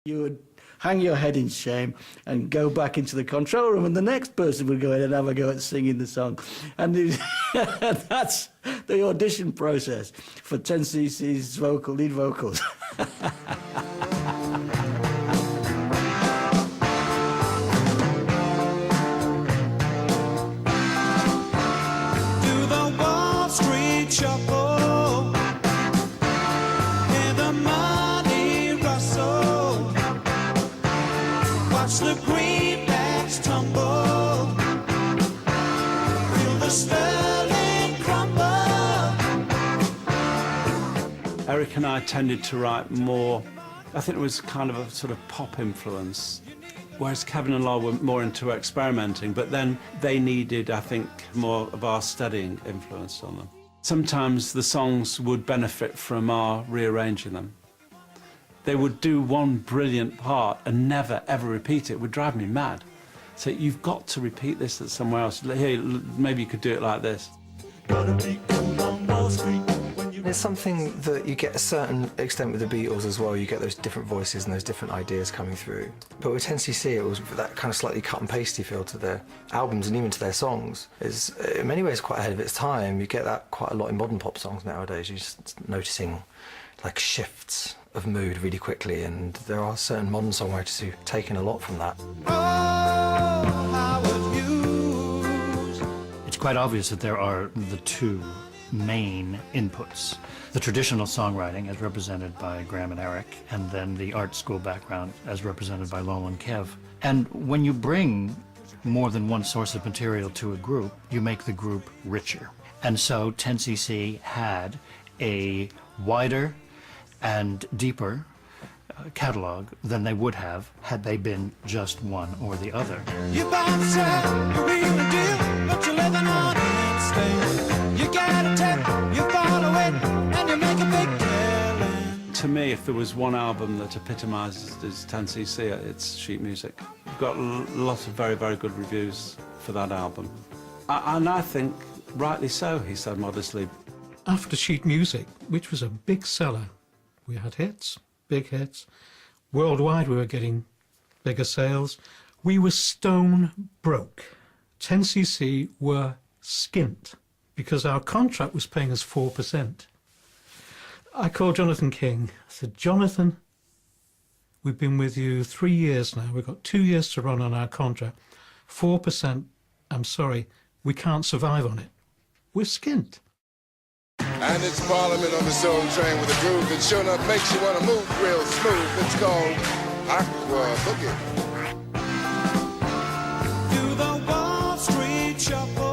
You would hang your head in shame and go back into the control room, and the next person would go in and have a go at singing the song. And that's the audition process for 10cc's lead vocals. Do the Wall Street shuffle, hear the money rustle, watch the greenbacks tumble, feel the sterling crumble. Eric and I tended to write more, I think it was kind of a sort of pop influence, whereas Kevin and Lyle were more into experimenting, but then they needed, I think, more of our studying influence on them. Sometimes the songs would benefit from our rearranging them. They would do one brilliant part and never, ever repeat it. It would drive me mad. So you've got to repeat this at somewhere else. Here, maybe you could do it like this. There's something that you get a certain extent with the Beatles as well. You get those different voices and those different ideas coming through. But with 10cc, it was that kind of slightly cut and pasty feel to their albums and even to their songs. Is in many ways quite ahead of its time. You get that quite a lot in modern pop songs nowadays. You're just noticing like shifts of mood really quickly, and there are certain modern songwriters who've taken a lot from that. Oh, Howard Hughes. It's quite obvious that there are the two main inputs. The traditional songwriting as represented by Graham and Eric, and then the art school background as represented by Lowell and Kev. And when you bring more than one source of material to a group, you make the group richer. And so 10cc had a wider and deeper catalog than they would have had they been just one or the other. You buy the sell, you read the deal, but you're living on instinct. You get a tip, you follow it, and you make a big killing. To me, if there was one album that epitomises 10cc, it's Sheet Music. We've got lots of very, very good reviews for that album. And I think, rightly so, he said modestly. After Sheet Music, which was a big seller, we had hits, big hits. Worldwide, we were getting bigger sales. We were stone broke. 10cc were skint because our contract was paying us 4%. I called Jonathan King. I said, Jonathan, we've been with you 3 years now. We've got 2 years to run on our contract. 4%, I'm sorry, we can't survive on it. We're skint. And it's Parliament on the Soul Train with a groove that sure enough makes you want to move real smooth. It's called Aqua Boogie. Do the Wall Street shuffle.